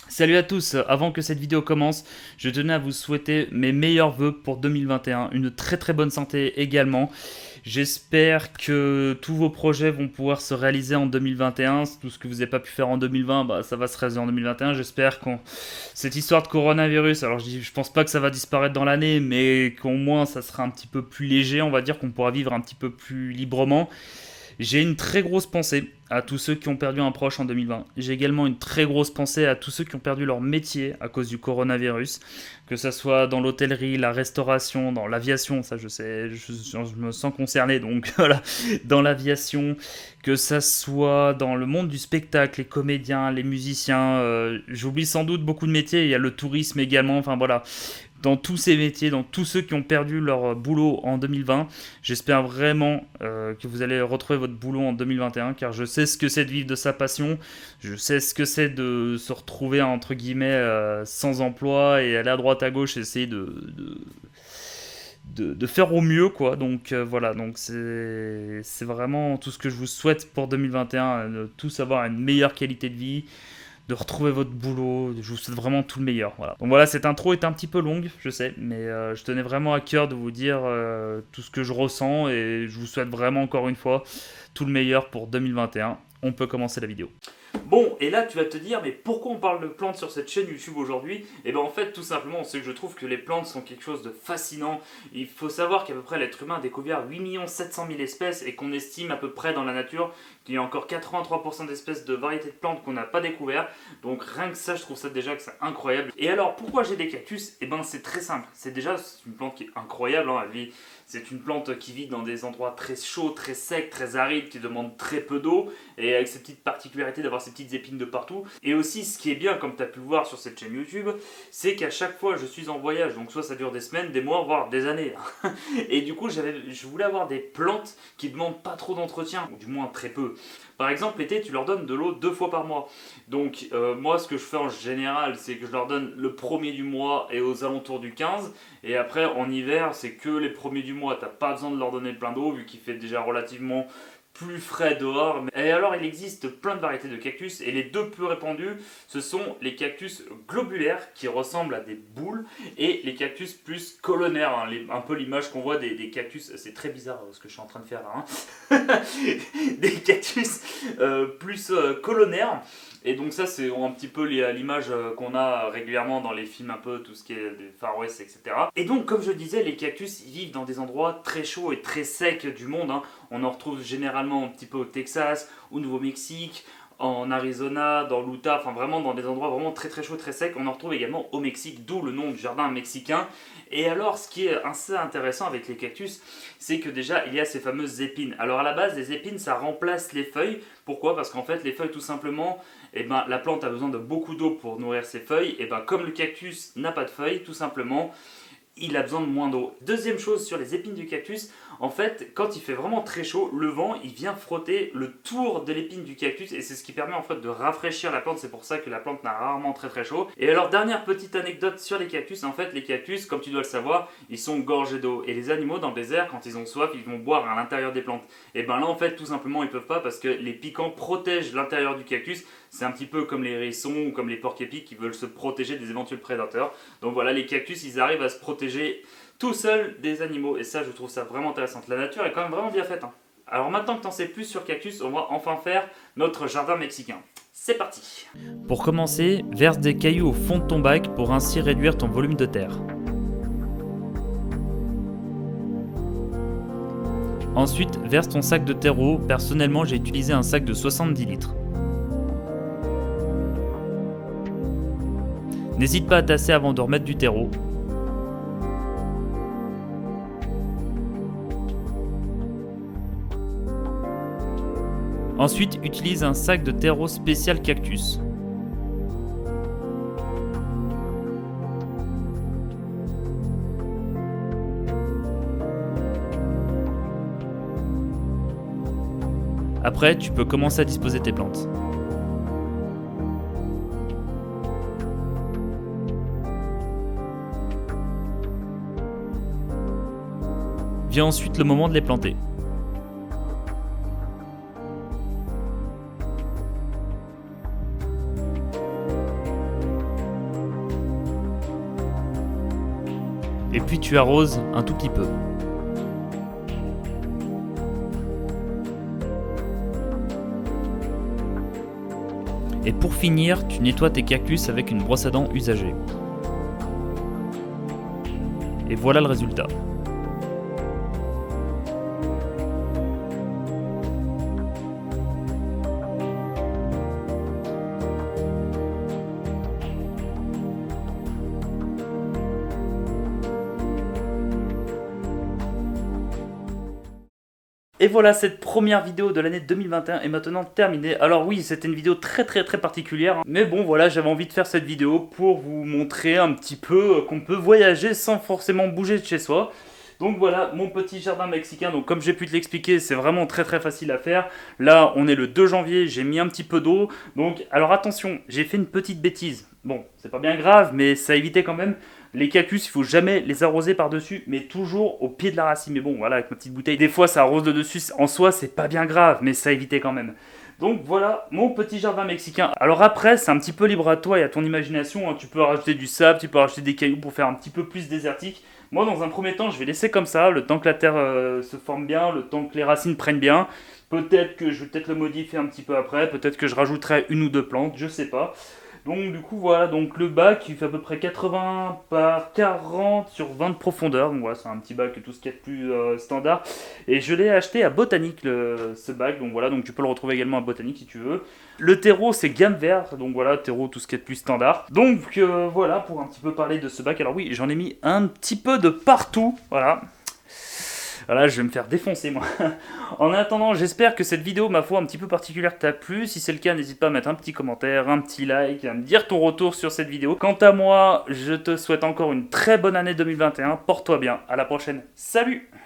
Salut à tous, avant que cette vidéo commence, je tenais à vous souhaiter mes meilleurs vœux pour 2021, une très bonne santé également. J'espère que tous vos projets vont pouvoir se réaliser en 2021, tout ce que vous n'avez pas pu faire en 2020, ça va se réaliser en 2021. J'espère qu'on cette histoire de coronavirus, alors je pense pas que ça va disparaître dans l'année, mais qu'au moins ça sera un petit peu plus léger, on va dire qu'on pourra vivre un petit peu plus librement. J'ai une très grosse pensée à tous ceux qui ont perdu un proche en 2020. J'ai également une très grosse pensée à tous ceux qui ont perdu leur métier à cause du coronavirus, que ce soit dans l'hôtellerie, la restauration, dans l'aviation, ça je sais, je me sens concerné, donc voilà, dans l'aviation, que ça soit dans le monde du spectacle, les comédiens, les musiciens, j'oublie sans doute beaucoup de métiers, il y a le tourisme également, enfin voilà, dans tous ces métiers, dans tous ceux qui ont perdu leur boulot en 2020. J'espère vraiment que vous allez retrouver votre boulot en 2021, car je sais ce que c'est de vivre de sa passion, je sais ce que c'est de se retrouver entre guillemets sans emploi et aller à droite à gauche, essayer de faire au mieux quoi. Donc voilà, donc c'est vraiment tout ce que je vous souhaite pour 2021, de tous avoir une meilleure qualité de vie, de retrouver votre boulot. Je vous souhaite vraiment tout le meilleur. Voilà. Donc voilà, cette intro est un petit peu longue, je sais, mais je tenais vraiment à cœur de vous dire tout ce que je ressens et je vous souhaite vraiment encore une fois tout le meilleur pour 2021. On peut commencer la vidéo. Bon, et là tu vas te dire, mais pourquoi on parle de plantes sur cette chaîne YouTube aujourd'hui? Et bien en fait, tout simplement, c'est que je trouve que les plantes sont quelque chose de fascinant. Il faut savoir qu'à peu près l'être humain a découvert 8 700 000 espèces et qu'on estime à peu près dans la nature qu'il y a encore 83% d'espèces de variétés de plantes qu'on n'a pas découvert. Donc rien que ça, je trouve ça déjà que c'est incroyable. Et alors, pourquoi j'ai des cactus? Et ben c'est très simple. C'est une plante qui est incroyable, hein, elle vit. C'est une plante qui vit dans des endroits très chauds, très secs, très arides, qui demandent très peu d'eau, et avec cette petite particularité d'avoir ces petites épines de partout. Et aussi, ce qui est bien, comme tu as pu le voir sur cette chaîne YouTube, c'est qu'à chaque fois je suis en voyage, donc soit ça dure des semaines, des mois, voire des années. Et du coup, je voulais avoir des plantes qui demandent pas trop d'entretien, ou du moins très peu. Par exemple, l'été, tu leur donnes de l'eau 2 fois par mois. Donc, moi, ce que je fais en général, c'est que je leur donne le premier du mois et aux alentours du 15. Et après, en hiver, c'est que les premiers du mois. T'as pas besoin de leur donner plein d'eau, vu qu'il fait déjà relativement plus frais dehors. Et alors, il existe plein de variétés de cactus, et les deux plus répandus, ce sont les cactus globulaires, qui ressemblent à des boules, et les cactus plus colonnaires, hein, un peu l'image qu'on voit des cactus. C'est très bizarre ce que je suis en train de faire là, hein. Des cactus plus colonnaires. Et donc ça, c'est un petit peu l'image qu'on a régulièrement dans les films, un peu tout ce qui est des Far West, etc. Et donc, comme je disais, les cactus, ils vivent dans des endroits très chauds et très secs du monde, hein. On en retrouve généralement un petit peu au Texas, au Nouveau-Mexique, en Arizona, dans l'Utah, enfin vraiment dans des endroits vraiment très chauds, très secs. On en retrouve également au Mexique, d'où le nom du jardin mexicain. Et alors, ce qui est assez intéressant avec les cactus, c'est que déjà, il y a ces fameuses épines. Alors à la base, les épines, ça remplace les feuilles. Pourquoi? Parce qu'en fait, les feuilles, tout simplement, la plante a besoin de beaucoup d'eau pour nourrir ses feuilles. Et comme le cactus n'a pas de feuilles, tout simplement, il a besoin de moins d'eau. Deuxième chose sur les épines du cactus, en fait, quand il fait vraiment très chaud, le vent, il vient frotter le tour de l'épine du cactus, et c'est ce qui permet en fait de rafraîchir la plante. C'est pour ça que la plante n'a rarement très chaud. Et alors, dernière petite anecdote sur les cactus, en fait, les cactus, comme tu dois le savoir, ils sont gorgés d'eau. Et les animaux dans le désert, quand ils ont soif, ils vont boire à l'intérieur des plantes. Et là, en fait, tout simplement, ils peuvent pas, parce que les piquants protègent l'intérieur du cactus. C'est un petit peu comme les hérissons ou comme les porcs-épics qui veulent se protéger des éventuels prédateurs. Donc voilà, les cactus, ils arrivent à se protéger tout seuls des animaux. Et ça, je trouve ça vraiment intéressant. La nature est quand même vraiment bien faite, hein. Alors maintenant que tu en sais plus sur cactus, on va enfin faire notre jardin mexicain. C'est parti. Pour commencer, verse des cailloux au fond de ton bac pour ainsi réduire ton volume de terre. Ensuite, verse ton sac de terreau. Personnellement, j'ai utilisé un sac de 70 litres. N'hésite pas à tasser avant de remettre du terreau. Ensuite, utilise un sac de terreau spécial cactus. Après, tu peux commencer à disposer tes plantes. Vient ensuite le moment de les planter. et puis tu arroses un tout petit peu. Et pour finir, tu nettoies tes cactus avec une brosse à dents usagée. Et voilà le résultat. Et voilà, cette première vidéo de l'année 2021 est maintenant terminée. Alors oui, c'était une vidéo très particulière, hein. Mais bon voilà, j'avais envie de faire cette vidéo pour vous montrer un petit peu qu'on peut voyager sans forcément bouger de chez soi. Donc voilà, mon petit jardin mexicain. Donc comme j'ai pu te l'expliquer, c'est vraiment très facile à faire. Là, on est le 2 janvier, j'ai mis un petit peu d'eau. Donc alors attention, j'ai fait une petite bêtise. Bon, c'est pas bien grave, mais ça évitait quand même. Les cactus, il faut jamais les arroser par-dessus, mais toujours au pied de la racine. Mais bon, voilà, avec ma petite bouteille, des fois ça arrose de dessus. En soi, c'est pas bien grave, mais ça évitait quand même. Donc voilà, mon petit jardin mexicain. Alors après, c'est un petit peu libre à toi et à ton imagination, hein. Tu peux rajouter du sable, tu peux rajouter des cailloux pour faire un petit peu plus désertique. Moi, dans un premier temps, je vais laisser comme ça, le temps que la terre se forme bien, le temps que les racines prennent bien. Peut-être que je vais peut-être le modifier un petit peu après, peut-être que je rajouterai une ou deux plantes, je sais pas. Donc du coup voilà, donc le bac il fait à peu près 80 par 40 sur 20 de profondeur. Donc voilà, c'est un petit bac tout ce qu'il y a de plus standard. Et je l'ai acheté à Botanique ce bac. Donc voilà, donc tu peux le retrouver également à Botanique si tu veux. Le terreau c'est gamme vert, donc voilà, terreau tout ce qui est de plus standard. Donc voilà, pour un petit peu parler de ce bac. Alors oui, j'en ai mis un petit peu de partout, voilà. Voilà, je vais me faire défoncer moi. En attendant, j'espère que cette vidéo, ma foi, un petit peu particulière t'a plu. Si c'est le cas, n'hésite pas à mettre un petit commentaire, un petit like, à me dire ton retour sur cette vidéo. Quant à moi, je te souhaite encore une très bonne année 2021. Porte-toi bien, à la prochaine. Salut!